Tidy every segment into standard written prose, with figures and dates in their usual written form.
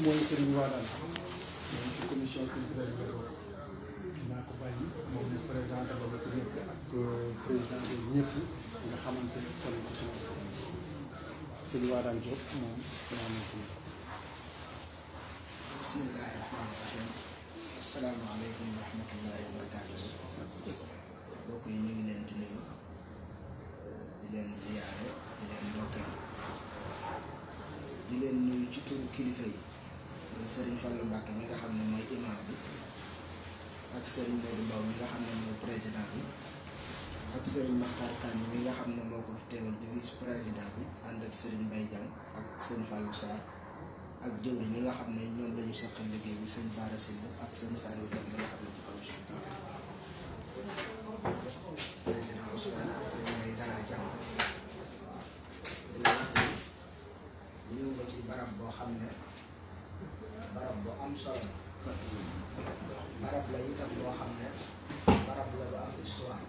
mooy Serigne Wadane moom ci commission culturelle bi dinaa ko bàyyi moom ñu présenté ba ko nekk ak président bi ñëpp nga xamante ne kon ko ci Serigne Wadane Diop moom daa nekk nii. bismillahi rahmaani rahim. asalaamaaleykum wa rahmatullahi wa barakaatuh. mbokk yi ñu ngi leen di nuyu di leen ziyaare di leen ndokkeel di leen nuyu ci turu kilifa yi Serigne Fallou Mbacke mi nga xam ne mooy imam bi ak Serigne Modou Mbow mi nga xam ne mooy président bi ak Serigne Makhtar Kane mi nga xam ne moo ko fi teewal di vice président bi ànd ak Serigne Mbaye Diagne ak Serigne Fallou Sarr ak jëwri ñi nga xam ne ñoom lañu seqal liggéey bi sëñ Bara Sylla ak sëñ Saliou Dem mi nga xam ne ci kaw suuf président Ousmane dañu lay dalal jàmm di la wax ni ñëw nga ci barab boo xam ne barab bu am solo la barab la itam boo xam ne barab la bu am histoire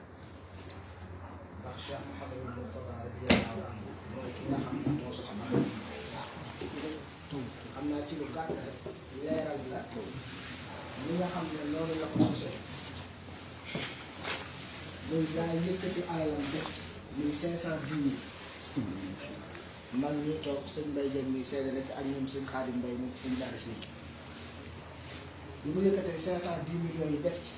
ndax Cheikh Mouhamadou Mourtada radiyallahu anhu mooy ki nga xam ne moo sos barab xam naa ci lu gàtt rek leeral la li nga xam ne loolu la ko sosee muy daa yëkkati alalam def muy 510 000 man ñuy toog sëñ Mbaye Dieng mi seede rek ak ñoom sëñ Xaadim Mbaye mu sëñ Bara Sylla bi mu yëkkatee 510 millions yi def ci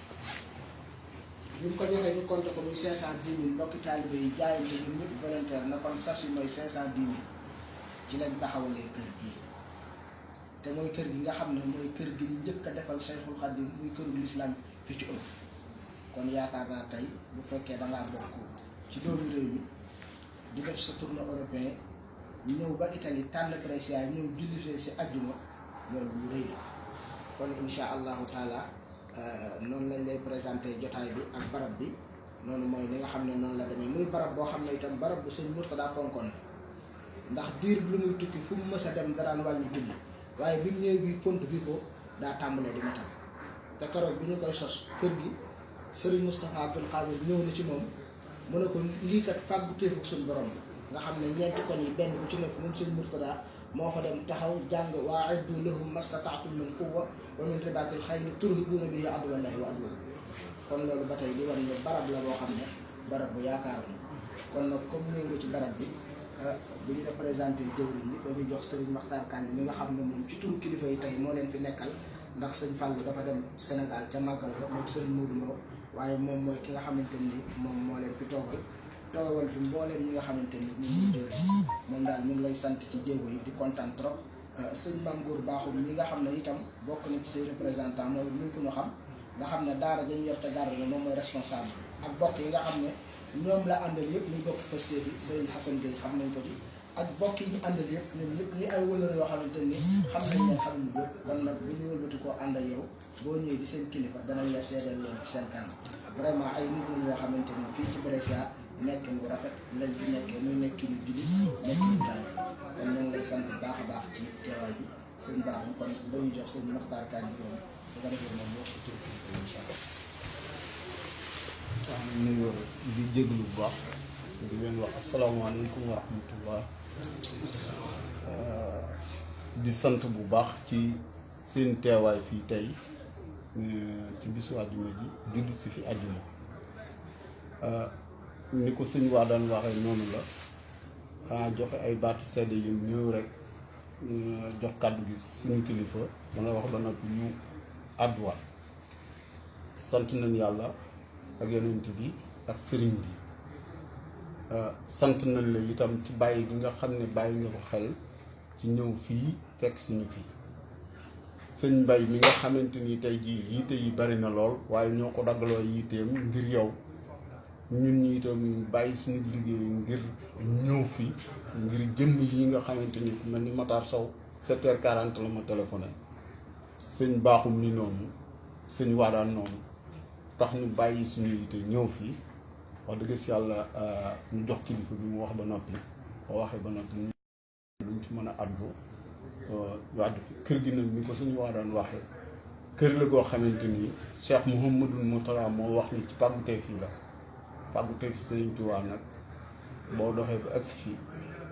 bi mu ko joxee ñu compté ko muy 510 000 mbokki taalibe yi jaayante ñun ñëpp volontaire na kon sas yi mooy 510 000 ci lañ taxawalee kër gi te mooy kër gi nga xam ne mooy kër gi njëkk a defal Cheikhul Khadim muy këru l'islam fi ci ëpp kon yaakaar naa tey bu fekkee dangaa bokk ci doomu réew mi di def sa tournée européen ñëw ba Italie tànn Brescia ñëw julli si àjjuma loolu lu rëy la kon insha allahu taala noonu lañ lay présenté jotaay bi ak barab bi noonu mooy li nga xam ne noonu la demee muy barab boo xam ne itam barab bu sëñ Mourtada fonkoon ndax diir bi lu muy tukki fu mu mës a dem daraan wàññi julli waaye bi mu ñëwee bi pont bi ko daa tàmbalee di matal te keroog bi ñu koy sos kër gi Serigne Moustapha Abdoul Khadir ñëw na ci moom mu ne ko lii kat fàggu téefug suñu borom nga xam ne ñeenti kon yi benn bu ci nekk moom Serigne Mourtada moo fa dem taxaw jàng wa a'iddu lahum mastata'tum min quwwa wa min ribatil khayli turhibuuna bihi aduwwallahi wa aduwwakum kon loolu ba tey di wan ne barab la boo xam ne barab bu yaakaar la kon nag comme ñëw nga ci barab bi bu ñu représenté jëwriñ bi dañuy jox Serigne Makhtar Kane mi nga xam ne moom ci turu kilifa yi tey moo leen fi nekkal ndax sëñ Fallou dafa dem Sénégal ca màggal ga moom Serigne Modou Mbow waaye moom mooy ki nga xamante ni moom moo leen fi toogal fi mbooleem ñi nga xamante ni ñu ngi jëwriñ moom daal ñu ngi lay sant ci jéego yi di kontaan trop sëñ Mame Gour Bakhoum ñi nga xam ne itam bokk na ci say représentant mooy muy ku ñu xam nga xam ne daara dañu yor te daara la moom mooy responsable ak bokk yi nga xam ne ñoom la àndal yëpp ñu bokk Pastef bi Serigne Hassane Gueye xam nañ ko ci ak bokk yi ñu àndal yëpp ñun ñëpp ñi ay wëlër yoo xamante ni xam nañ leen xam ñu yëpp kon nag bu ñu wëlbati koo ànd ak yow boo ñëwee di seen kilifa danañ la seedal loolu ci seen kanam vraiment ay nit ñi yoo xamante ni fii ci Brescia nekk mu rafet lañ fi nekkee muy nekk ni julli nekk ni daal kon ñu ngi lay sant bu baax a baax ci teewaay bi sëñ Bakhoum kon dañuy jox sëñ Makhtar Kane bi moom bu ko defee moom wax ci tur kilifa incha allah. waaw nuyoo di jéglu bu baax di leen wax asalaamaaleykum wa rahmatullah di sant bu baax ci seen teewaay fii tey ci bisu àjjuma ji julli si fi àjjuma ni ko sëñ waa daan waxee noonu la xanaa joxe ay baati sedd yu ñëw rek jox kàddu gi suñu kilifa ba nga wax ba noppi ñu àdduwaat sant nañ yàlla ak yonent bi ak sëriñ bi sant nañ la itam ci bàyyi gi nga xam ne bàyyi nga ko xel ci ñëw fii fekk suñu fii sëñ Mbay mi nga xamante ni tey jii yiite yi bari na lool waaye ñoo ko daggaloo yiiteem ngir yow ñun ñi itam bàyyi suñu liggéey ngir ñëw fii ngir jëmm yi nga xamante ni ku mel ni Matar Sow 7h40 la ma téléphoné sëñ Bakhoum mi noonu sëñ Wadane noonu tax ñu bàyyi suñu yitte ñëw fii wax dëgg si yàlla ñu jox kilifa bi mu wax ba noppi boo waxee ba noppi luñ ci mën a addu wàddu fi kër gi nag ni ko suñu Wadane waxee kër la goo xamante ni Cheikh Mouhamadou Mourtada moo wax ni ci pàggutee fii la pàggutee fi Sëriñ Tuubaa nag boo doxee ba agsi fii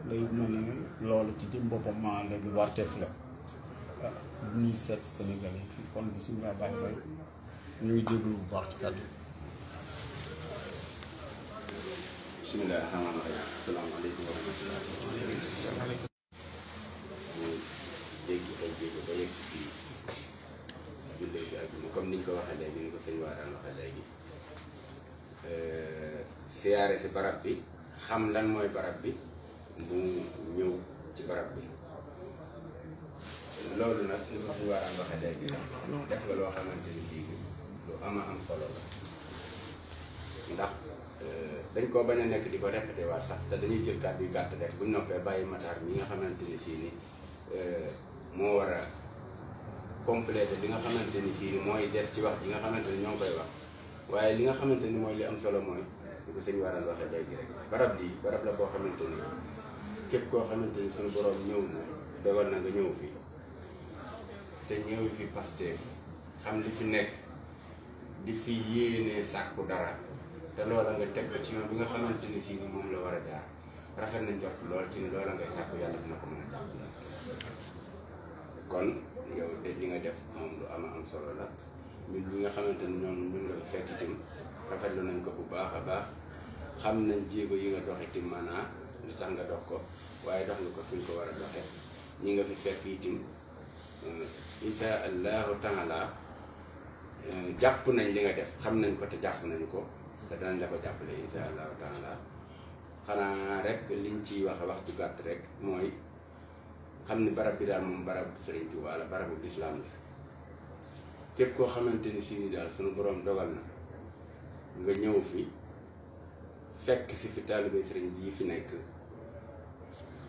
lay mel ne loolu ci jëm boppam maa léegi warteef la du ñuy seet Sénégal yi fii kon bisimilah Baye Mbaye ñu ngi déglu bu baax ci kàddu yi. bisimilah rahmaani rahiim asalaamaaleykum wa rahmatulah. ñu jéggi ay jéego ba yegg fii jullee fi ak comme niñ ko waxee léegi ni ko sëñ Waadaan waxee léegi siyaare si barab bi xam lan mooy barab bi mu ñëw ci barab bi loolu nag ni ko sëñ Waadaan waxee léegi def nga loo xamante ni fii lu ama am solo la ndax dañ koo bañ a nekk di ko répété waat sax te dañuy jël kàddu yu gàtt rek bu ñu noppee bàyyi Matar mi nga xamante ni fii ni moo war a complété li nga xamante ni fii ni mooy des ci wax ji nga xamante ni ñoo ngi koy wax waaye li nga xamante ni mooy li am solo mooy li ko sëñ Waadaan waxee léegi rek barab bii barab la boo xamante ni képp koo xamante ni suñu borom ñëw na dogal na nga ñëw fi te ñëw fi Pastef xam li fi nekk di fi yéenee sàkku dara te loola nga teg ko ci yoon bi nga xamante ni fii ni moom la war a jaar rafet nañ jot lool ci ni loola ngay sàkku yàlla dina ko mën a jàpp kon yow de li nga def moom lu ama am solo la ñun ñi nga xamante ni ñoom ñun nga fekk itam rafetlu nañ ko bu baax a baax xam nañ jéego yi nga dox itam maanaa li tax nga dox ko waaye dox nga ko fi ñu ko war a doxe ñi nga fi fekk itam insha allahu taala jàpp nañ li nga def xam nañ ko te jàpp nañ ko te danañ la ko jàppale insha allahu taala xanaa rek liñ ciy wax ju gàtt rek mooy xam ni barab bi daal moom barab Sëriñ Tuubaa la barabu lislaam la képp koo xamante ni si ni daal suñu boroom dogal na nga ñëw fi fekk fi taalibe sëriñ bi yi fi nekk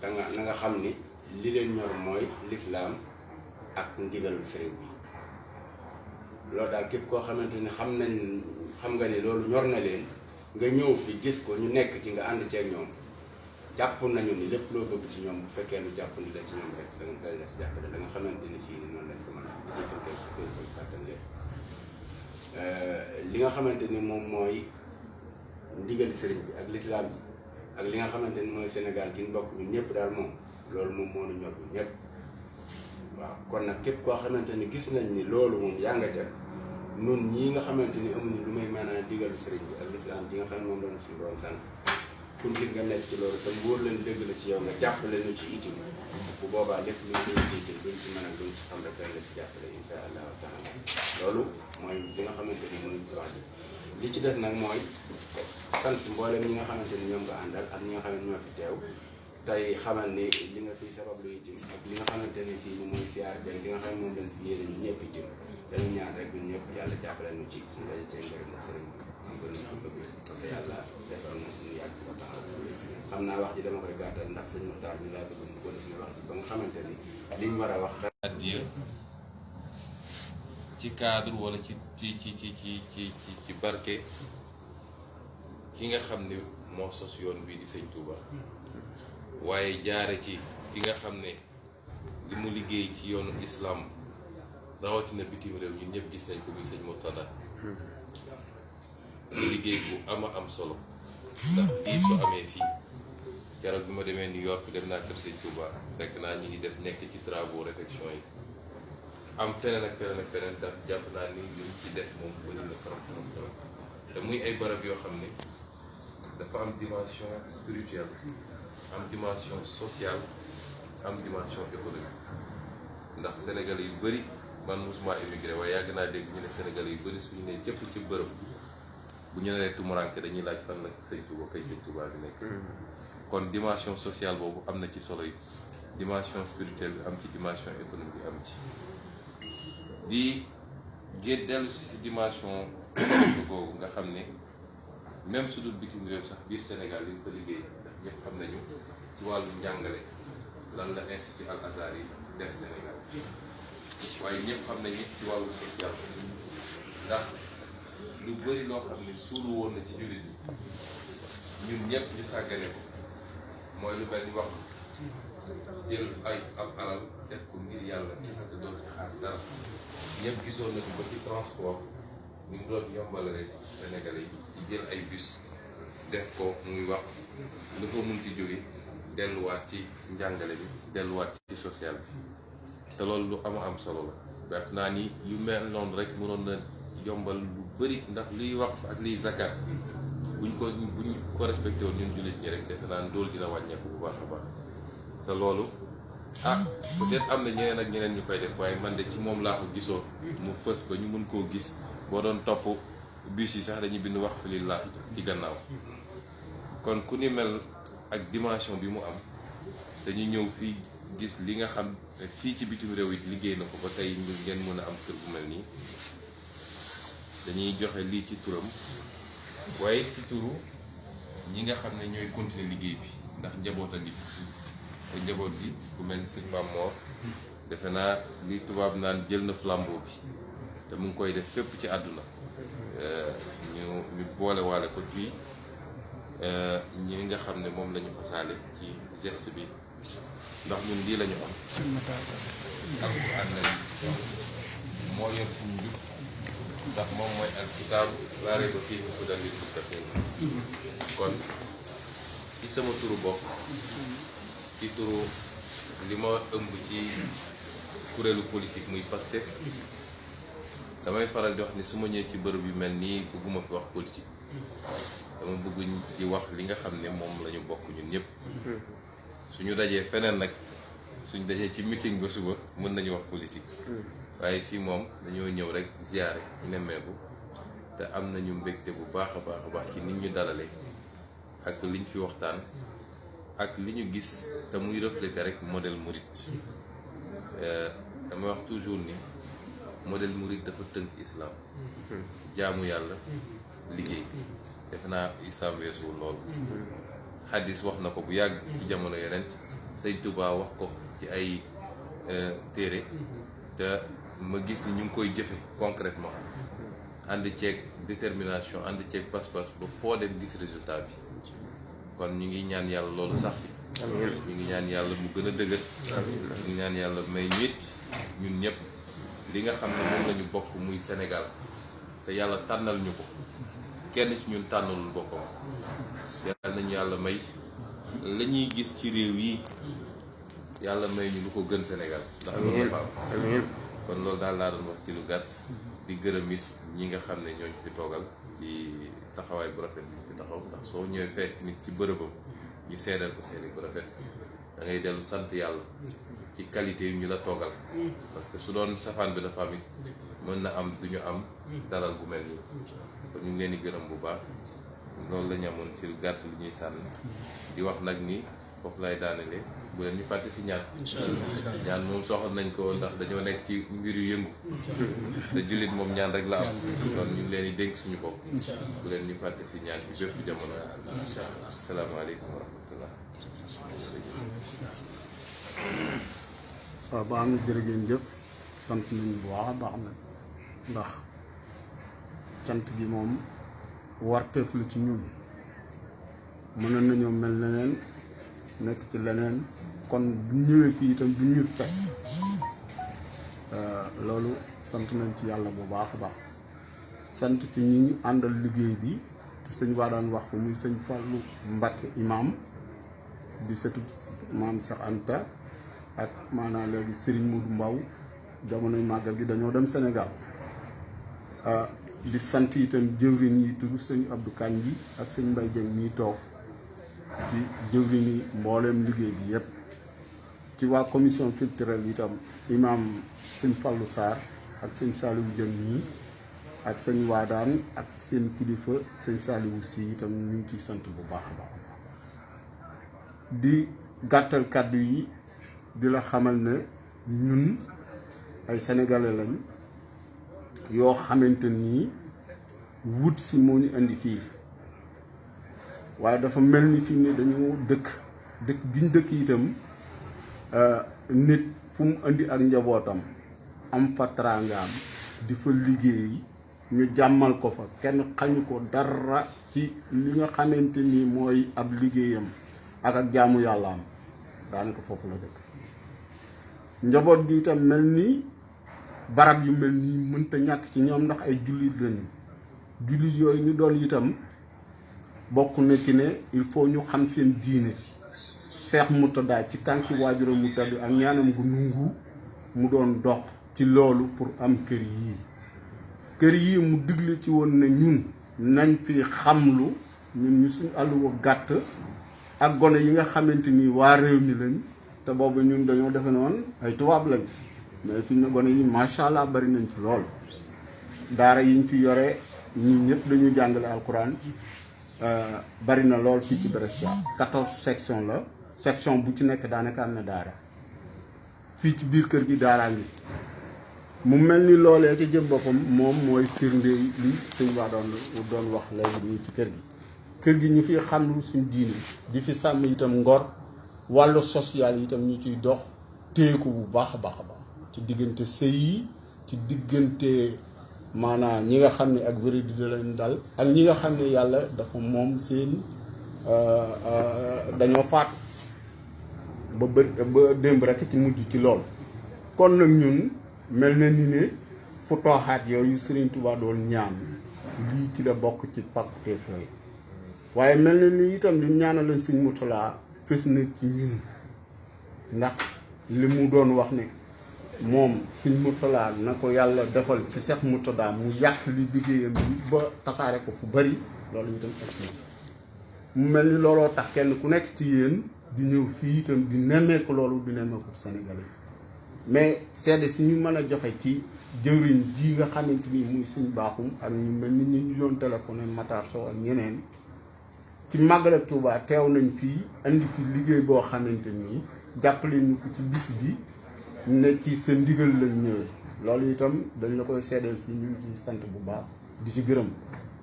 danga na nga xam ni li leen ñor mooy lislaam ak ndigalul sëriñ bi loolu daal képp koo xamante ni xam nga ni loolu ñor na leen nga ñëw fi gis ko ñu nekk ci nga ànd ceeg ñoom jàpp nañu ni lépp loo bëgg ci ñoom bu fekkee lu jàpp ni la ci ñoom rek danga la si jàppale da nga xamante ni fii ni noonu lañ ko mën a di jëfante seen koy kàttan leen li nga xamante ni moom mooy ndigali sëriñ bi ak lislaam bi ak li nga xamante ni mooy Sénégal gi ñu bokk ñun ñëpp daal moom loolu moom moo nu ñor ñun ñëpp waaw kon nag képp koo xamante ni gis nañ ni loolu moom yaa nga ca nun ñii nga xamante ni amuñu lu may maanaam digalu sëriñ bi ak lislaam ji nga xam ne moom doon suñu borom sant pour gis nga nekk ci loolu te wóor leen dëgg la ci yow nga jàppale ñu ci itam bu boobaa lépp lu ñu jiital duñ ci mën a duñ ci xam rek dañ la ci jàppale insha allahu taala loolu mooy li nga xamante ni mënuñ ci wax li ci des nag mooy sant mboolem ñi nga xamante ni ñoom nga àndal ak ñi nga xam ne ñoo fi teew tey xamal ni li nga fi sabab lu itam ak li nga xamante ni fii ni mooy siyaar beeg li nga xam ne moom lañ fi yéene ñu ñëpp itam dañu ñaan rek ñun ñëpp yàlla jàppale ñu ci ñu daje cee ngërëm na sëriñ bi am gën a bëgg parce que yàlla defal na suñu yàgg ko taxaw xam naa wax ji dama koy gàttal ndax sëñ Muxtaar mi laa bëgg mu ko def wax ji ba nga xamante ni liñ war a wax addiya ci cadre wala ci barke ki nga xam ne moo sos yoon bii di sëñ Touba waaye jaare ci ki nga xam ne li mu liggéey ci yoonu islam rawatina bitim réew ñun ñëpp gis nañ ko muy sëñ Murtada liggéey bu am solo ndax bii su amee fii keroog bi ma demee New York dem naa kër sëñ Touba fekk naa ñi ngi def nekk ci travaux réflexion yi am feneen ak feneen daf jàpp naa ni liñ ci def moom bëri na trop te muy ay barab yoo xam ne dafa am dimension spirituelle am dimension sociale am dimension économique ndax Sénégalais yu bëri man mosuma émigré waaye yàgg naa dégg ñu ne Sénégalais yu bëri suñu ne cëpp ci bërëb bu ñu nee tumuranke dañuy laaj fan la sëñ Touba kay sëñ Touba bi nekk kon dimension sociale boobu am na ci solo yi dimension spirituelle bi am ci dimension économique bi am ci di géej dellu si dimension googu nga xam ne même su dul bitim réew sax biir Sénégal yi ñu ko liggéey ndax ñëpp xam nañu ci wàllu njàngale lan la institut Al Azhar yi def Sénégal waaye ñëpp xam nañu ci wàllu social ndax lu bëri loo xam ne suulu woon na ci jullit ñi ñun ñëpp ñu sàggane ko mooy lu mel ni wax jël ay am alal def ko ngir yàlla kese te doon ci xaar dara ñëpp gisoon nañu ko ci transport ni mu doon yombalale Sénégalais yi ci jël ay bus def ko muy wax lu ko munti jóge delluwaat ci njàngale bi delluwaat ci social bi te loolu lu am solo la jàpp naa ni yu mel noonu rek mënoon na yombal lu bëri ndax liy waqf ak liy zakat buñ ko respecté woon ñun jullit ñi rek defe naa ndóol dina wàññeeku bu baax a baax te loolu peut-être am na ñeneen ak ñeneen ñu koy def waaye man de ci moom laa ko gisoon mu fës ba ñu mun koo gis boo doon topp bus yi sax dañuy bind waqf lillah ci gannaaw kon ku ni mel ak dimension bi mu am dañuy ñëw fii gis li nga xam fii ci bitim réew it liggéey na ko ba tey ngeen mën a am kër bu mel nii dañuy joxe lii ci turam waaye ci turu ñi nga xam ne ñooy continuer liggéey bi ndax njaboot a ngi fi te njaboot bi ku mel ni sëñ Mame Mor defe naa li tubaab naan jël na flambeau bi te mu ngi koy def fépp ci àdduna ñu boole waale ko fii ñi nga xam ne moom la ñu fasaale ci geste bi ndax ñun lii la ñu am alquran lañ moo yor suñu njub ndax moom mooy alkitaabu laa rayba fiihi hudan lil muttaqiin kon ci sama turu bopp ci turu li ma ëmb ci kuréelu politique muy Pastef damay faral di wax ni su ma ñëwee ci bërëb yu mel nii bëgguma fi wax politique dama bëgg di wax li nga xam ne moom la ñu bokk ñun ñëpp suñu dajee feneen nag suñu dajee ci meeting ba suba mën nañu wax politique waaye fii moom dañoo ñëw rek ziyaare nemmeeku te am nañu mbégte bu baax a baax ci nit ñu dalale ak liñ fi waxtaan ak li ñu gis te muy refléter rek modèle mouride damay wax toujours ni modèle mouride dafa tënk islam jaamu yàlla liggéey defe naa islam weesuwul loolu xaddis wax na ko bu yàgg ci jamono yonent Sëñ Tuubaa wax ko ci ay téere te ma gis ni ñu ngi koy jëfe concrètement ànd ceeg détermination ànd ceeg pas-pas ba foo dem gis résultat bi kon ñu ngi ñaan yàlla loolu sax fi ñu ngi ñaan yàlla mu gën a dëgër ñu ngi ñaan yàlla may nit ñun ñëpp li nga xam ne moom la ñu bokk muy Sénégal te yàlla tànnal ñu ko kenn ci ñun tànnalul boppam yàlla nañu yàlla may la ñuy gis ci réew yi yàlla may ñu lu ko gën Sénégal ndax loolu dafa am kon loolu daal laa doon wax ci lu gàtt di gërëm it ñi nga xam ne ñooñu fi toogal ci taxawaay bu rafet bi fi taxaw ndax soo ñëwee fekk nit ci bërëbam ñu seedal ko seede bu rafet da ngay dellu sant yàlla ci qualité yi ñu la toogal parce que su doon safaan bi dafa am it mën na am duñu am dalal bu mel nii kon ñu ngi leen di gërëm bu baax loolu la ñu amoon ci lu gàtt lu ñuy sànni di wax nag ni foofu lay daanele bu leen ñu fàtte si ñaan ñaan moom soxal nañ ko ndax dañoo nekk ci mbir yu yëngu te jullit moom ñaan rek la am kon ñu ngi leen di dénk suñu bopp bu leen ñu fàtte si ñaan ci bépp jamono asalaamaaleykum wa rahmatullah waaw baax na jërë ngeen jëf sant nañu bu baax a baax nag ndax cant gi moom warteef la ci ñun mënoon nañoo mel neneen nekk ci leneen kon bu ñëwee fii itam du ñu fekk loolu sant nañ ci yàlla bu baax a baax sant ci ñi ñu àndal liggéey bi te sëñ waa daan wax ko muy sëñ Fallou Mbacké imam di sëtu maam Cheikh Anta ak maanaam léegi Serigne Modou Mbaw jamonoy màggal gi dañoo dem Sénégal di sant itam jëwriñ yi tudd sëñ Abdou Kane ji ak sëñ Mbaye Dieng ñiy toog ci jëwriñ yi mbooleem liggéey bi yépp ci waa commission culturelle itam imam sëñ Fallou Sarr ak sëñ Saliou Dieng ñii ak sëñ Waadaan ak seen kilifa sëñ Saliou si itam ñu ngi ciy sant bu baax a baax di gàttal kàddu yi di la xamal ne ñun ay sénégalais lañ yoo xamante nii wut si moo ñu indi fii waaye dafa mel ni fi ne dañoo dëkk giñ dëkk itam nit fu mu indi ak njabootam am fa teraangaam di fa liggéey ñu jàmmal ko fa kenn xañu ko dara ci li nga xamante ni mooy ab liggéeyam ak jaamu yàllaam daanaka foofu la dëkk njaboot gi itam mel ni barab yu mel nii mënta ñàkk ci ñoom ndax ay jullit lañu jullit yooyu ñu doon itam bokk na ci ne il faut ñu xam seen diine Cheikh Murtada ci tànki waajuram mu tedd ak ñaanam gu nungu mu doon dox ci loolu pour am kër yii mu digle ci woon ne ñun nañ fi xamlu ñun ñu suñ àlluwa gàtt ak gone yi nga xamante ni waa réew mi lañ te boobu ñun dañoo defe noonu ay tubaab lañ mais fi ne gone yi macha allah bari nañ fi lool daara yiñ fi yore ñun ñëpp dañuy jàngale alquran bari na lool fii ci Brescia 14 section la section bu ci nekk daanaka am na daara fii ci biir kër gi daaraa ngi mu mel ni loolee ci jëm boppam moom mooy firnde li sëñ waa doon wax léegi nii ci kër gi ñu fi xam lu suñ diine di fi sàmm itam ngor wàllu social itam ñu ciy dox téeku bu baax a baax a baax ci diggante sëy yi ci diggante maanaam ñi nga xam ne ak wéradi da leen dal ak ñi nga xam ne yàlla dafa moom seen dañoo faat ba démb rek ci mujj ci lool kon nag ñun mel na ni ne fu tooxaat yooyu Serigne Touba doon ñaan lii ci la bokk ci pàkkuteef yooyu waaye mel na ni itam li ñaanal leen Serigne Mourtala fës na ci ñun ndax li mu doon wax ne moom Serigne Mourtala na ko yàlla defal ci Cheikh Mourtada mu yàq li liggéeyam bi ba tasaare ko fu bari loolu itam agsi mu mel ni looloo tax kenn ku nekk ci yéen di ñëw fii itam di nemmeeku loolu di nemmeeku Sénégalais mais seede si ñu mën a joxe ci jëwriñ ji nga xamante ni muy suñ baaxum ak ñu mel ni ñu doon téléphoné Matar Sow ak ñeneen ci màggal ak Touba teew nañ fii andi fi liggéey boo xamante ni jàppale ñu ko ci bis bi ne ci sa ndigal lañ ñëwee loolu itam dañ la koy seedeel fii ñu ngi ci sant bu baax di ci gërëm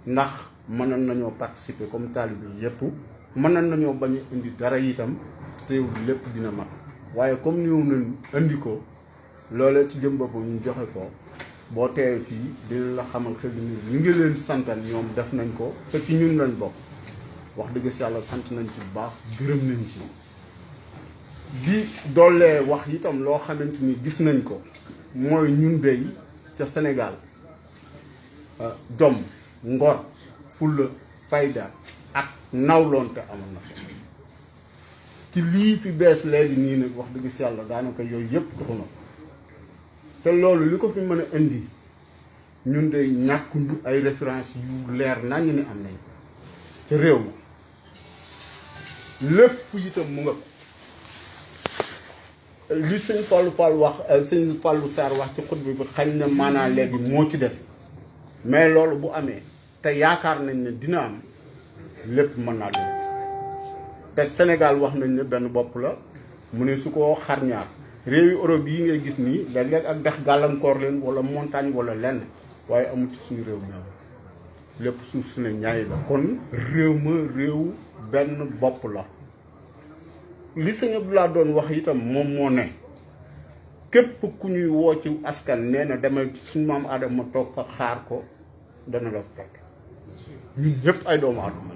ndax mënoon nañoo participer comme taalibe yépp mënoon nañoo bañ a indi dara itam teewul lépp dina mat waaye comme ñëw nañ indi ko loolee ci jëm boppam ñu joxe ko boo teewee fii dina la xamal xel ni li nga leen santan ñoom def nañ ko te ci ñun lañ bokk wax dëgg si yàlla sant nañ ci bu baax gërëm nañ ci di doolee wax itam loo xamante ni gis nañ ko mooy ñun dey ca Sénégal jom ngor fulla fayda ak nawloonte amoon na fa ci lii fi bees léegi nii nag wax dëgg si yàlla daanaka yooyu yëpp taxu na te loolu li ko fi mën a indi ñun de ñàkkuñu ay référence yu leer nañu ni am nañ ca réew ma lépp itam mu nga li sëñ Fallou wax sëñ Fallou Sarr wax ci xutba bi xañ na maanaa léegi moo ci des mais loolu bu amee te yaakaar nañ ne dina am lépp mën naa leen si te Sénégal wax nañ ne benn bopp la mu ne su ko xarñaar réewi Europe yi ngay gis nii léeg-léeg ak dex gàllankoor leen wala montagne wala lenn waaye amul ci suñu réew mi lépp suuf su ne ñaay la kon réew ma réew benn bopp la li sëñ Abdoulaye doon wax itam moom moo ne képp ku ñuy woo ci askan nee na demal ci suñu maam Adama toog fa xaar ko dana la fekk ñun ñëpp ay doomu Adama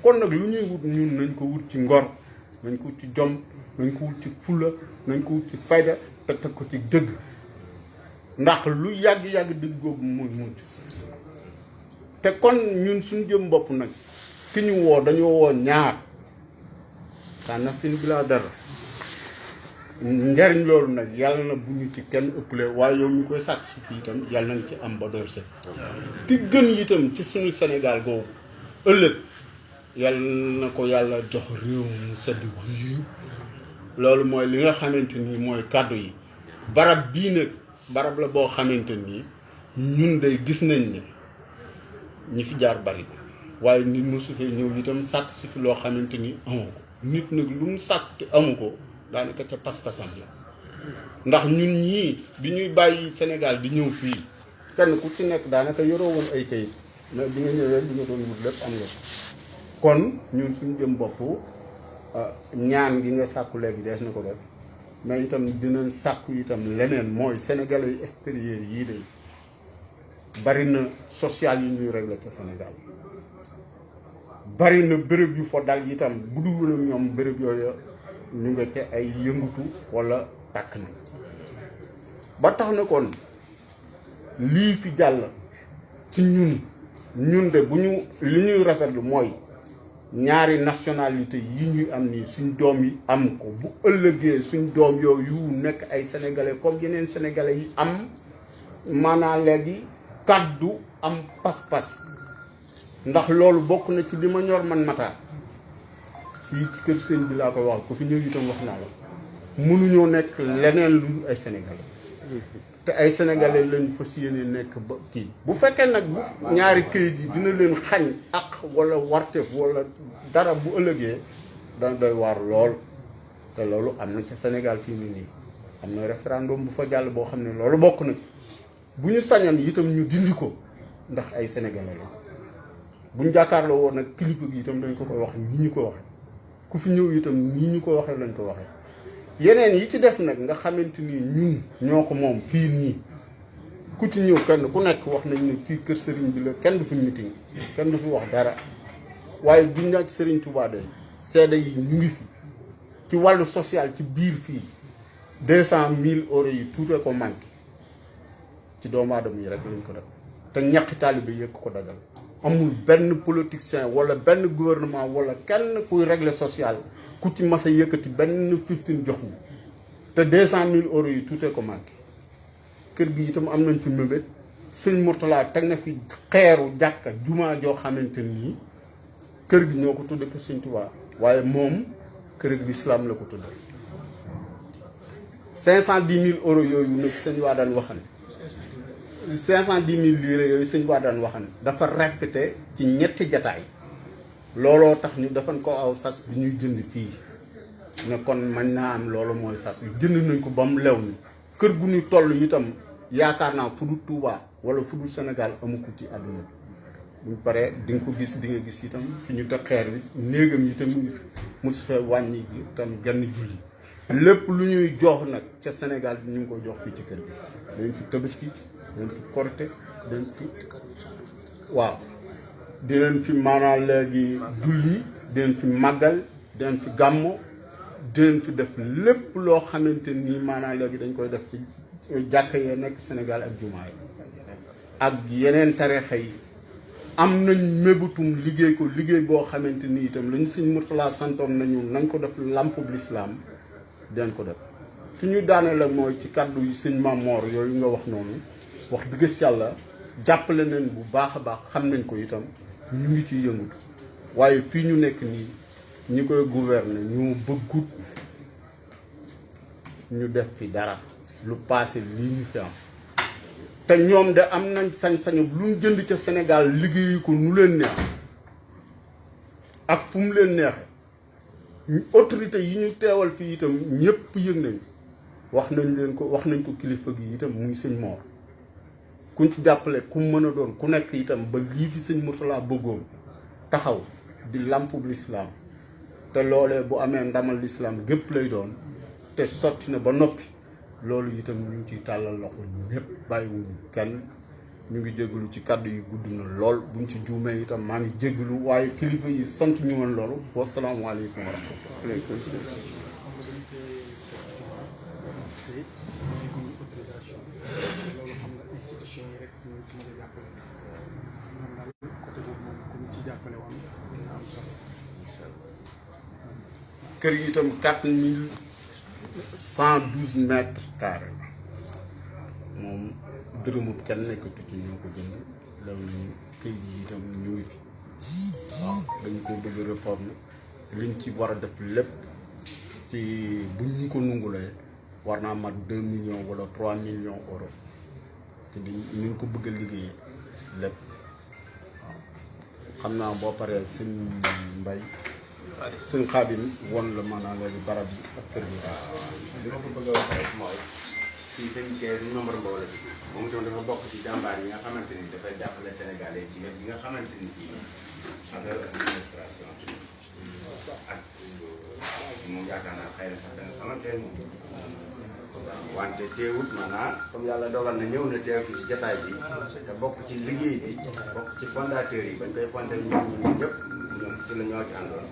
kon nag lu ñuy wut ñun nañ ko wut ci ngor nañ ko wut ci jom nañ ko wut ci fulla nañ ko wut ci fayda te teg ko ci dëgg ndax lu yàgg-yàgg dëgg googu mooy mujj te kon ñun suñu jëm bopp nag ki ñu woo dañoo woo ñaar sànna fin bi laa dara njariñ loolu nag yàlla na bu ñu ci kenn ëppale waaye yow ñu koy sàkk si fii itam yàlla nañ ci am ba doy set ki gën itam ci suñu Sénégal googu ëllëg yàlla na ko yàlla jox réew mu sedd guy loolu mooy li nga xamante ni mooy kàddu yi barab bii nag barab la boo xamante ni ñun day gis nañ ne ñi fi jaar bari waaye nit mosu fee ñëw itam sàkk si fi loo xamante ni amu ko nit nag lu mu sàkk te amu ko daanaka ca pas-pasam la ndax ñun ñii bi ñuy bàyyi Sénégal di ñëw fii kenn ku ci nekk daanaka yoroo woon ay kayit mais bi nga ñëwee bi nga doon wut lépp am nga kon ñun suñu jëm bopp ñaan gi nga sàkku léegi dees na ko def mais itam dinañ sàkku itam leneen mooy sénégalais yi extérieur yii de bari na social yi ñuy régler ca Sénégal bari na béréb yu fa dal itam bu dul ñoom béréb yooyu ñu nga ca ay yëngutu wala tàkk na ba tax na kon lii fi jàll ci ñun de bu ñu li ñuy rafetlu mooy ñaari nationalité yi ñuy am nii suñ doom yi am ko bu ëllëgee suñ doom yooyu nekk ay sénégalais comme yeneen sénégalais yi am maanaam léegi kàddu am pas-pas ndax loolu bokk na ci li ma ñor man Matar fii ci kër sëñ bi laa ko wax ku fi ñëw itam wax naa la mënuñoo nekk leneen lu ay sénégalais te ay sénégalais lañ fas yéene nekk ba kii bu fekkee nag bu ñaari këyit yi dina leen xañ ak wala warteef wala dara bu ëllëgee dana doy waar lool te loolu am na ca Sénégal fii nii am na référendum bu fa jàll boo xam ne loolu bokk na ci bu ñu sañoon itam ñu dindi ko ndax ay sénégalais la bu ñu jàkkaarloo woon nag kilifa gi itam dañ ko koy wax nii ñu ko waxee ku fi ñëw itam nii ñu ko waxee lañ ko waxee. yeneen yi ci des nag nga xamante ni ñun ñoo ko moom fii nii ku ci ñëw kenn ku nekk wax nañ ne fii kër sëriñ bi la kenn du fi meeting kenn du fi wax dara waaye giñ naa ci sëriñ Touba de seede yi ñu ngi fi ci wàllu social ci biir fii 200 000 euros yi tuutee ko manqué ci doomu aadama yi rek lañ ko def te ñàkk taalibe yëg ko dajal amul benn politicien wala benn gouvernement wala kenn kuy régler social ku ci mas a yëkkati benn 15 jox ñu te 200 000 euros yi tuutee ko manqué kër gi itam am nañ fi mébét sëñ Mourtala teg na fi xeeru jàkka jumaa joo xamante nii kër gi ñoo ko tudde kër sëñ Tuubaa waaye moom kër gi l'islam la ko tudde 510 000 euros yooyu nag sëñ waa daan waxan 510 000 lire yooyu sëñ waa daan waxan dafa répété ci ñetti jataay looloo tax ñu defan ko aw sas bi ñuy jënd fii ne kon mën naa am loolu mooy sas bi jënd nañ ko ba mu lew ni kër gu ñu toll itam yaakaar naa fu dul Touba wala fu dul Sénégal amu ko ci àdduna buñ paree di nga ko gis di nga gis itam fi ñu teg xeer bi néegam itam mosu fee wàññi itam genn julli lépp lu ñuy jox nag ca Sénégal bi ñu ngi koy jox fii ci kër gi dañ fi tabaski dañ fi korite dañ fi waaw dinañ fi maanaam léegi julli dinañ fi màggal dinañ fi gàmmo dinañ fi def lépp loo xamante nii maanaam léegi dañ koy def ci jàkka yee nekk Sénégal ak jumaa yi ak yeneen tarixa yi am nañ mébutum liggéey ko liggéey boo xamante ni itam lañu Sëñ Mourtala santoon nañu nañ ko def lampub lislaam dinañ ko def fi ñu daane la mooy ci kàddu yi sëñ Mamor yooyu nga wax noonu wax dëgg yàlla jàppale nañ bu baax a baax xam nañ ko itam ñu ngi ci yëngutu waaye fii ñu nekk nii ñi koy gouverner ñu bëggut ñu def fi dara lu passé lii ñu fi am te ñoom de am nañ sañ-sañu lu ñu jënd ca Sénégal liggéeyi ko nu leen neex ak fu mu leen neexe autorité yi ñu teewal fii itam ñëpp yëg nañ wax nañ leen ko wax nañ ko kilifa gi itam muy sëñ Mor kuñ ci jàppale ku mën a doon ku nekk itam ba lii fi sëñ Mourtala bëggoon taxaw di lampub lislaam te loolee bu amee ndamal lislaam gépp lay doon te sotti na ba noppi loolu itam ñu ngi ciy tàllal loxo ñëpp bàyyiwuñu kenn ñu ngi jégalu ci kàddu yi gudd na lool buñ ci juumee itam maa ngi jégalu waaye kilifa yi sant ñu woon loolu wasalaamualeykum wa rahmatulah. kër yi itam 4112 mètres carrés la moom dërëmut kenn nekkatu ci ñoo ko jënd loolu nañu kër yi itam ñu ngi fi waaw dañ ko bëgg réforme liñ ci war a def lépp ci buñ ñu ko nungulee war naa mat 2 millions wala 3 millions euros te di ñu ko bëgg a liggéeyee lépp waaw xam naa boo paree seen mbay sëñ Xaadim woon la maanaam léegi barab yi ak kër gi. li ma ko bëgg a wax rek mooy fii dañ koy nombre Mbow la moom itam dafa bokk ci jàmbaar yi nga xamante ni dafay jàppale Sénégalais ci wet yi nga xamante ni fii affaire administration ak moom yaakaar naa xëy na sax danga xamante ne moom wante teewut maanaam comme yàlla dogal na ñëw na teew fii ci jataay bi te bokk ci liggéey bi bokk ci fondateur yi bañ koy fondé ñoom ñun ñëpp ñoom ci la ñoo ci àndoon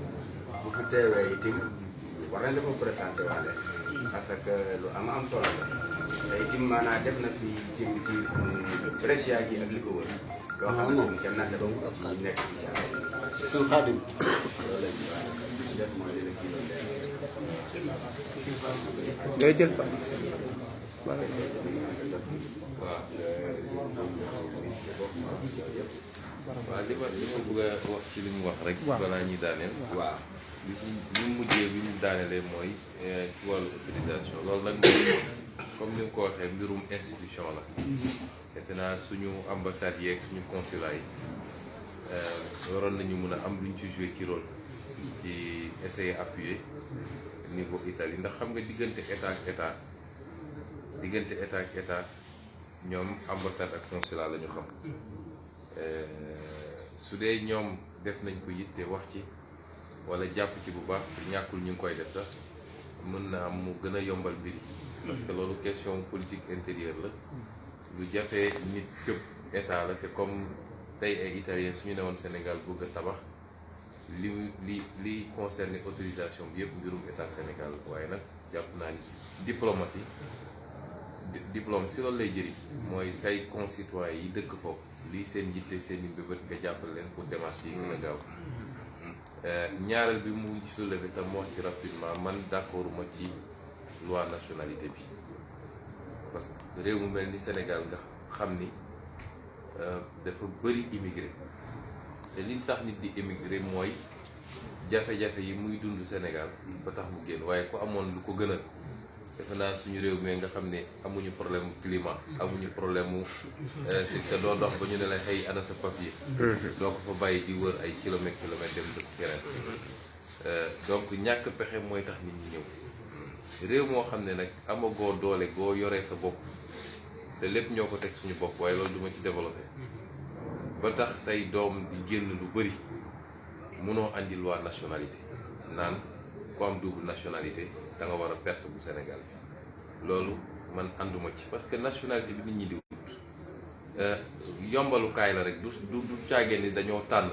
bu fi teewee itam war nañ la ko présenté waale parce que lu am solo la te itam maanaam def na fi ci Brescia gi ak li ko wër loo xam ne kenn na def ci nekk ci sëñ Xaadim ngay jël pa waaw li ma bëgg a wax ci li mu wax rek balaa ñuy daaneel waaw li mu mujjee bi mu daanelee mooy ci wàllu autorisation loolu nag comme ni mu ko waxee mbirum institution la defe naa suñu ambassade yeeg suñu consulat yi waroon nañu mën a am luñ ci joué ci rôle ci essayer appuyer niveau Italie ndax xam nga diggante état ak état ñoom ambassade ak consulat la ñu xam su dee ñoom def nañ ko yitte wax ci wala jàpp ci bu baax ñàkkul ñu ngi koy def sax mën na am mu gën a yombal mbir yi parce que loolu question politique intérieure la lu jafee nit këpp état la c'est comme tey ay italien suñu newoon Sénégal bëgg a tabax li concerné autorisation bi yëpp mbirum état Sénégal waaye nag jàpp naa ni diplomatie loolu lay jëriñ mooy say concitoyens yi dëkk foofu lii seen yitte seen i mbébét nga jàppale leen pour démarche yi gën a gaaw ñaareel bi mu soulevé tam moo ci rapidement man d'accorduma ci loi nationalité bi parce que réew mu mel ni Sénégal nga xam ni dafa bëri immigré te li tax nit di immigré mooy jafe-jafe yi muy dund Sénégal ba tax mu génn waaye ku amoon lu ko gënal defe naa suñu réew mi nga xam ne amuñu problème mu climat amuñu problème mu te doo dox ba ñu ne la xëy ana sa papier doo ko fa bàyyi di wër ay kilomètres dem dëkk keneen donc ñàkk pexe mooy tax nit ñi ñëw réew moo xam ne nag amagoo doole goo yoree sa bopp te lépp ñoo ko teg suñu bopp waaye loolu duma ci développé ba tax say doom di génn lu bëri mënoo andi loi nationalité naan ku am double nationalité da nga war a perte bu Sénégal bi loolu man ànduma ci parce que nationalité bi nit ñi di wut yombalukaay la rek du caageen ni dañoo tànn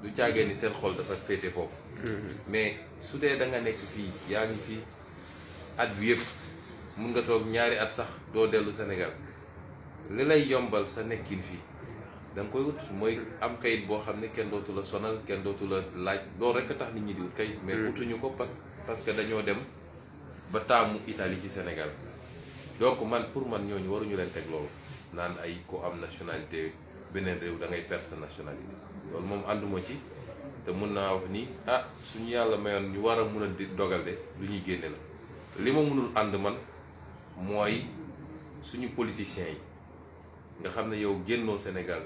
du caageen ni seen xol dafa féete foofu mais su dee da nga nekk fii yaa ngi fii at bi yëpp mun nga toog ñaari at sax doo dellu Sénégal li lay yombal sa nekkin fii da nga koy wut mooy am kayit boo xam ne kenn dootu la sonal kenn dootu la laaj loolu rek a tax nit ñi di wut kayit mais wutuñu ko parce que dañoo dem ba taamu Italie ci Sénégal donc man pour man ñooñu waruñu leen teg loolu naan ay ko am nationalité beneen réew da ngay perdre sa nationalité loolu moom ànduma ci te mun naa wax ni suñu yàlla mayoon ñu war a mun a dogal de lu ñuy génne la li ma mënul ànd man mooy suñu politiciens yi nga xam ne yow génnoo Sénégal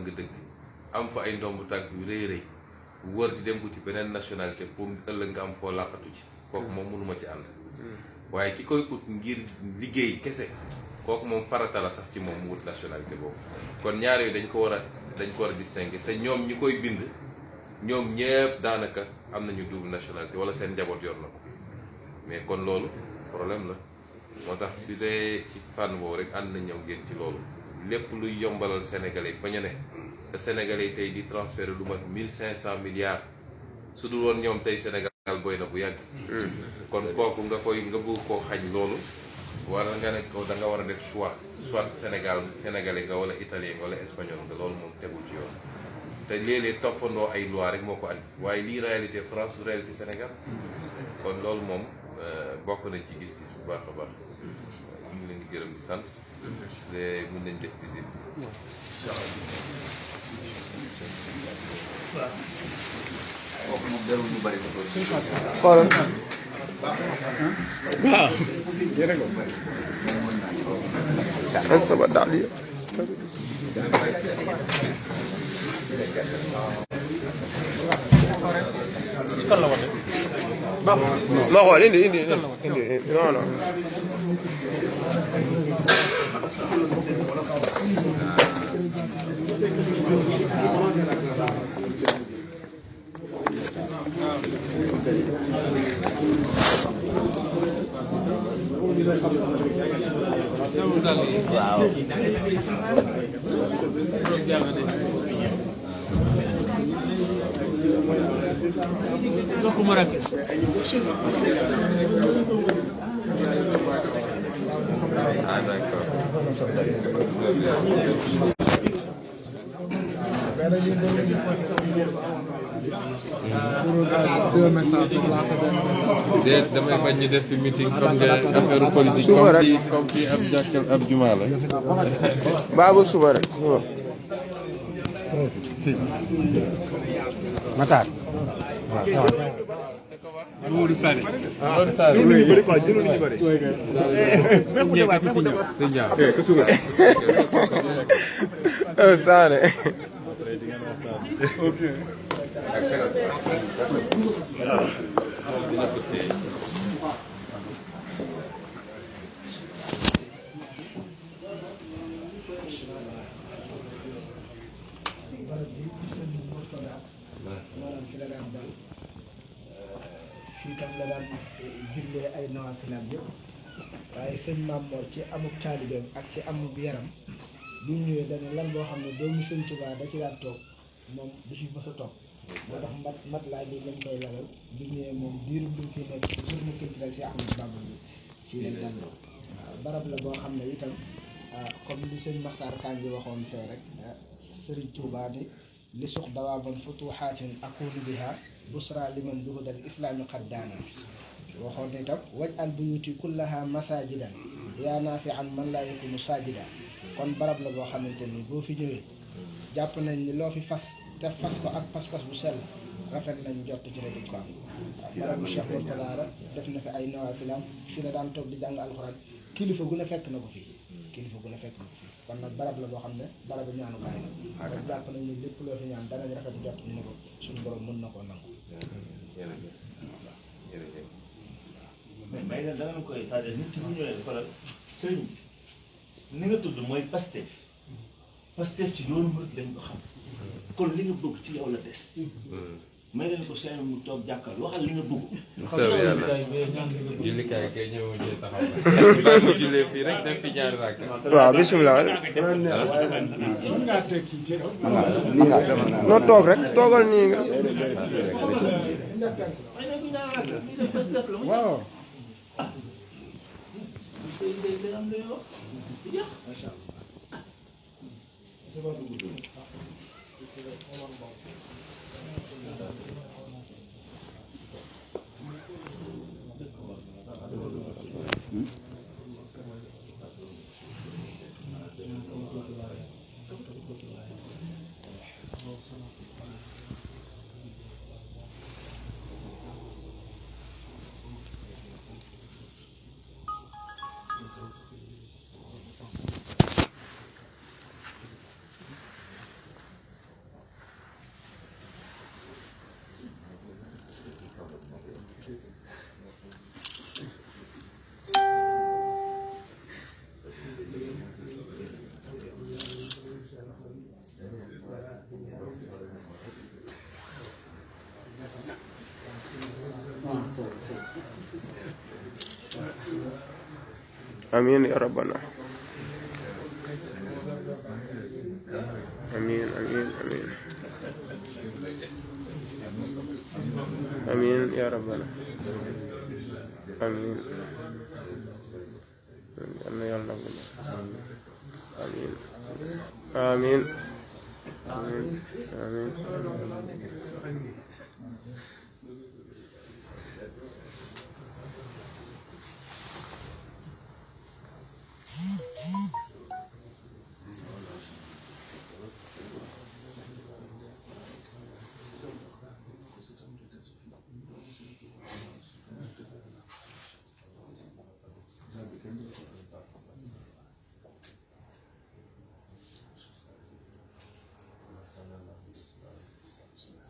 nga dëkk am fa ay ndomb tànk yu rëy rëy wër di dem ko ci beneen nationalité pour ëllëg nga am foo làqatu ci kooku moom mënuma ci ànd waaye ki koy ut ngir liggéey kese kooku moom farata la sax ci moom mu wut nationalité boobu kon ñaar yooyu dañ ko war a distinguer te ñoom ñi koy bind ñoom ñëpp daanaka am nañu double nationalité wala seen njaboot yor na ko mais kon loolu problème la moo tax su dee ci fànn boobu rek ànd na ñëw ngeen ci loolu lépp luy yombalal Sénégalais fa ñu ne te Sénégalais tey di transférer lu mat 1500 milliards su dul woon ñoom tey Sénégal boy na bu yàgg kon kooku nga bëgg koo xañ loolu wala nga ne ko da nga war a def choix soit Sénégalais nga wala italien wala espagnol nga loolu moom tegul ci yoon te léeg-léeg toppandoo ay loi rek moo ko andi waaye lii réalité France du réalité Sénégal kon loolu moom bokk nañ ci gis-gis bu baax a baax ñu ngi leen di gërëm di sant te mën nañ def visite xoolal waaw jërëjëf sama daal yi loo xool indi non non ah d'accord deux messages pour lancer benn message. déet damay bañ ñu def fi meeting comme nga affaire politique comme fii ab jàkkal ab jumaa la. baabu suba rek suba. Matar. Modou Sane. Modou Sane Sëñ Ndiaye. Sane. fii tam la daan jullee ay nawaafilam yëpp waaye sëñ Maam Mor ci amuk taalibeem ak ci amuk yaram bu ñu ñëwee dana lan boo xam ne doomu sëñ Tuubaa da ci daan toog moom du ci mës a toog moo tax mat laa bi lañ koy lalal bu ñëwee moom diiru bi fi nekk ci journée culturelle si Ahmadou Bamba bi fii lañ daan waaw barab la boo xam ne itam comme li sëñ Maxtaar Kanji waxoon fee rek sëriñ Tuubaa ni li suux dawaaban futuhaatin akunu biha busra liman duhudal islaami qaddaana waxoon ne itam waj al buyuti kullaha masajidan yaa naafi an man laa yakunu sajida kon barab la boo xamante ni boo fi ñëwee jàpp nañ ni loo fi fas te fas ko ak pas-pas bu sell rafet nañ jot ci ne duñ ko am waaw barabu Cheikh Mourtada la def na fi ay nawaafilam fi la daan toog di jàng alxuraan kilifa gu ne fekk na ko fii kon nag barab la boo xam ne barabu ñaanukaay la rek jàpp nañ ni lépp loo fi ñaan danañ rafet jot ñu ne ko suñu borom mën na koo nangu. mais may leen da nga koy c'est-à-dire nit ki bu ñëwee xoolal sëriñ ni nga tudd mooy Pastef ci yoonu murid lañ ko xam kon li nga bëgg ci yow la des may leen ko seen mu toog jàkkal waxal li nga bëgg sëw yàlla jullikaay kay ñëw ci taxaw ba mu jullee fii rek def fi ñaari rakk waaw bisimilah. noo toog rek toogal nii nga. waaw. Amin ya rabbana. Amin, amin, amin. Amin ya rabbana. Amin. Yàlla nangu na. Amin. Amin. Amin. Amin.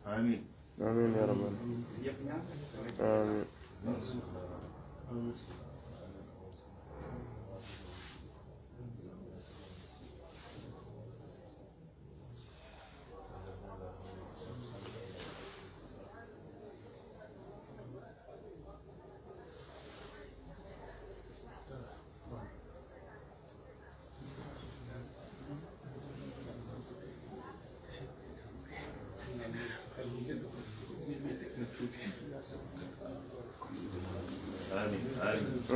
Amin. Amin ya rabbana. Amin.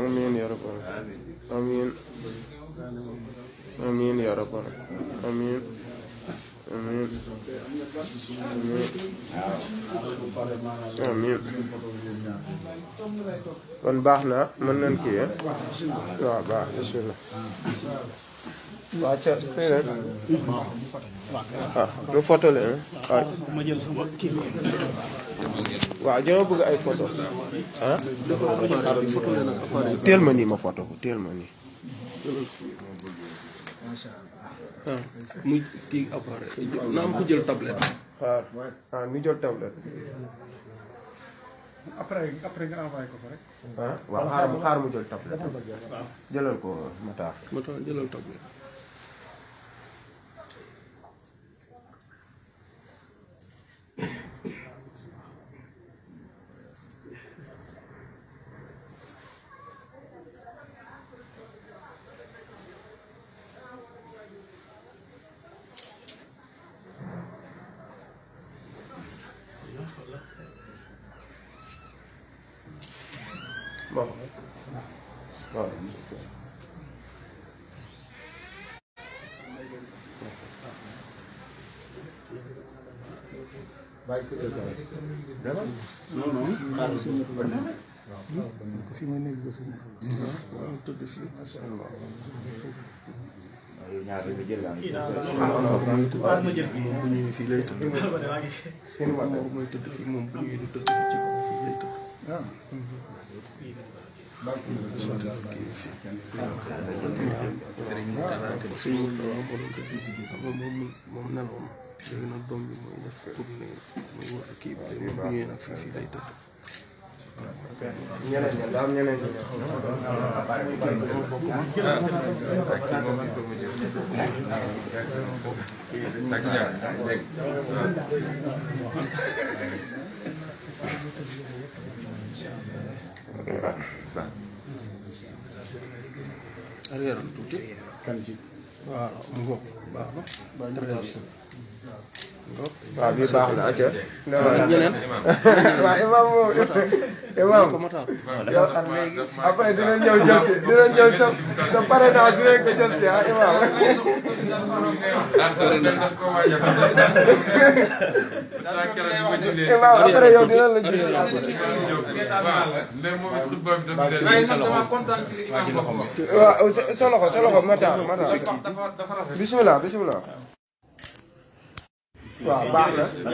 Amin ya rabbana. Amin. Amin ya rabbana. Amin. amiin kon baax na mën nañ kii waaw baax bismillah waaw ca fii rek nu photo leen waaw dama bëgg ay photo ah teel ma nii ma photo ko teel ma nii muy kii appareil na am ku jël tablette. waaw ñu jël tablette. après nga envoyé ko fa rek. waaw xaar mu jël tablette. jëlal ko Matar. Matar jëlal tablette. Bon. Voilà. bàyyi sa kër Dama? non non xaaral si ñëpp ba nekk. fi ma nekk ba si waaw tëdd fii. moom bu ñëwee fii lay tëdd. moom mooy tëdd fii moom bu ñëwee du tëdd fii ci kaw fii lay tëdd. moom neloon léegi nag doom bi mooy def tournée muy war a kii bi léegi bu ñëwee nag fii lay tëdd. ñeneen ñi daal ñeneen ñi arrière tuuti. kan ci waaw mu ngoog baax na. waaw bii baax na acca ñeneen waaw imam moom imam ko Matar. yow après dinañ ñëw jël si dinañ ñëw sa parrainage dinañ ko jël si ah imam imam après yow dinañ la gis waaw sa loxo Matar bismillah waaw baax na